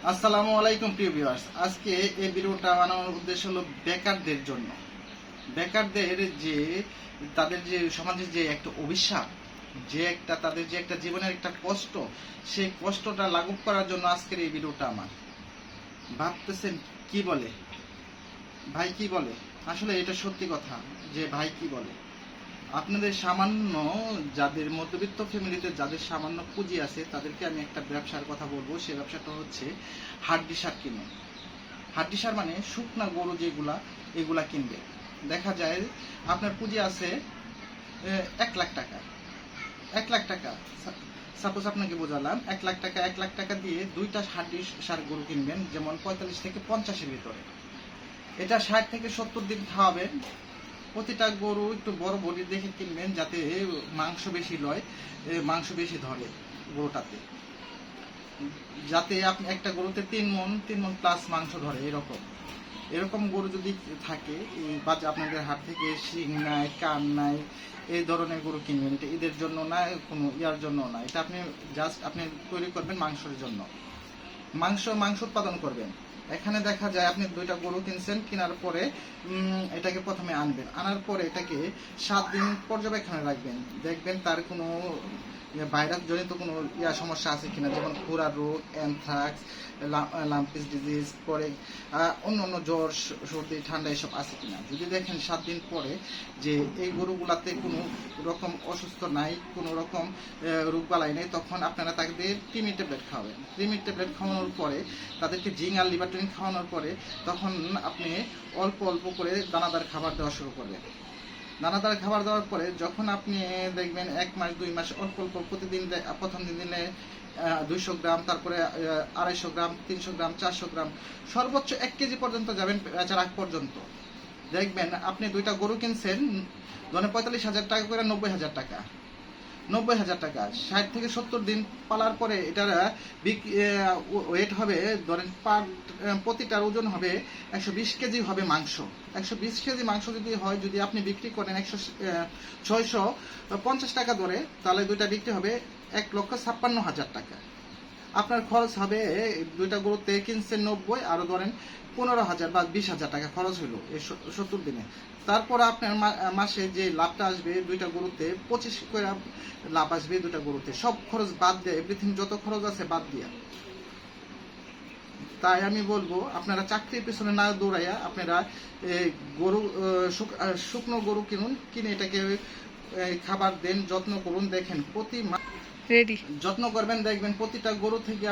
আসসালামু আলাইকুম প্রিয় ভিউয়ার্স। আজকে এই ভিডিওটা বানানোর উদ্দেশ্য হলো বেকারদের জন্য। বেকারদের যে তাদের যে সমাজের যে একটা অভিশাপ, তাদের যে একটা জীবনের একটা কষ্ট, সেই কষ্টটা লাঘব করার জন্য আজকের এই ভিডিওটা আমার। ভাবতেছেন কি বলে ভাই, কি বলে? আসলে এটা সত্যি কথা যে ভাই কি বলে। আপনাদের সামান্য, যাদের মধ্যবিত্ত ফ্যামিলিতে যাদের সামান্য পুঁজি আছে, তাদেরকে আমি একটা ব্যবসার কথা বলবো। সেই ব্যবসাটা হচ্ছে হাড্ডি সার কিনুন। হাড্ডি সার মানে শুকনা গরু যেগুলা, এগুলা কিনবে। দেখা যায় আপনার পুঁজি আছে 1,00,000 টাকা। 1,00,000 টাকা, সাপোজ আপনাকে বোঝালাম, 1,00,000 টাকা। 1,00,000 টাকা দিয়ে 2টা হাড্ডি সার গরু কিনবেন, যেমন 45 থেকে 50-এর ভিতরে। এটা 60 থেকে 70 দিন খাওয়াবেন। প্রতিটা গরু একটু বড় বডি দেখে কিনবেন, যাতে মাংস বেশি লয়, মাংস বেশি ধরে গরুটাতে, যাতে আপনি একটা গরুতে 3 মণ প্লাস মাংস ধরে। এরকম গরু যদি থাকে, বাজে আপনাদের হাট থেকে শিং নাই, কান নাই, এই ধরনের গরু কিনবেন। এটা ঈদের জন্য না, কোনো ইয়ার জন্য না, এটা আপনি জাস্ট আপনি তৈরি করবেন মাংসের জন্য। মাংস উৎপাদন করবেন। এখানে দেখা যায় আপনি 2টা গরু কিনছেন, কেনার পরে এটাকে প্রথমে আনবেন। আনার পরে এটাকে 7 দিন পর্যবেক্ষণে রাখবেন। দেখবেন তার কোনো ভাইরাস জনিত কোনো সমস্যা আছে কিনা, যেমন খুরা রোগ, অ্যানথ্রাক্স, লাম্পিস ডিজিজ, পরে অন্য জ্বর, সর্দি, ঠান্ডা এসব আছে কিনা। যদি দেখেন 7 দিন পরে যে এই গরুগুলাতে কোনো রকম অসুস্থ নাই, কোনো রকম রোগবালাই নেই, তখন আপনারা তাদের ক্রিমি ট্যাবলেট খাওয়াবেন। ক্রিমি ট্যাবলেট খাওয়ানোর পরে, তাদেরকে জিঙ্ক আর লিভারটনিন খাওয়ানোর পরে, তখন আপনি অল্প অল্প করে দানাদার খাবার দেওয়া শুরু করবেন। দানাদার খাবার দেওয়ার পরে যখন আপনি দেখবেন 1 মাস 2 মাস অল্প অল্প প্রতিদিন, প্রথম দিনে 200 গ্রাম, তারপরে 250 গ্রাম, 300 গ্রাম, 400 গ্রাম, সর্বোচ্চ 1 কেজি পর্যন্ত যাবেন বেচার আগ পর্যন্ত। দেখবেন আপনি 2টা গরু কিনছেন, ধরেন 45,000 টাকা করে, 90,000 টাকা। 90,000 টাকা 60 থেকে 70 দিন পালার পরে এটার ওয়েট হবে, ধরেন প্রতিটার ওজন হবে 120 কেজি হবে মাংস। 120 কেজি মাংস যদি হয়, যদি আপনি বিক্রি করেন 650 টাকা ধরে, তাহলে 2টা বিক্রি হবে 1,56,000 টাকা। আপনার খরচ হবে, 2টা গরুতে কিনছেন 90, আরো ধরেন 15,000 বা 20,000 টাকা খরচ হলো এই 70 দিনে। তারপর আপনার মাসে যে লাভটা আসবে, 2টা গরুতে 25 করে লাভ আসবে। 2টা গরুতে সব খরচ বাদ দিয়ে, এভরিথিং যত খরচ আছে বাদ দিয়া। তাই আমি বলবো, আপনারা চাকরির পিছনে না দৌড়াইয়া আপনারা গরু, শুকনো গরু কিনুন, কিনে এটাকে খাবার দেন, যত্ন করুন। দেখেন যত্ন করবেন, দেখবেন প্রতিটা গরু থেকে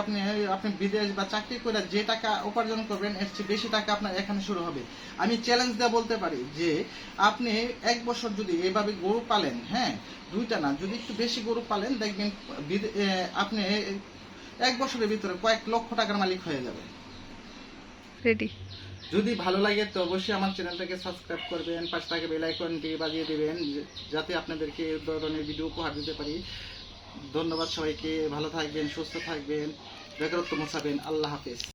আপনি বিদেশ বা চাকরি করে যে টাকা উপার্জন করবেন, এর চেয়ে বেশি টাকা আপনার এখানে শুরু হবে। আমি চ্যালেঞ্জ দিয়ে বলতে পারি যে আপনি 1 বছর যদি এভাবে গরু পালেন, হ্যাঁ, 2টা না, যদি একটু বেশি গরু পালেন, দেখবেন আপনি 1 বছরের ভিতরে কয়েক লক্ষ টাকার মালিক হয়ে যাবে। যদি ভালো লাগে তো অবশ্যই আমার চ্যানেলটাকে সাবস্ক্রাইব করবেন, পাশে থাকা বেল আইকনটি বাজিয়ে দিবেন, যাতে আপনাদেরকে এই ধরনের ভিডিও উপহার দিতে পারি। ধন্যবাদ সবাইকে। ভালো থাকবেন, সুস্থ থাকবেন, বেকারত্ব মোছাবেন। আল্লাহ হাফেজ।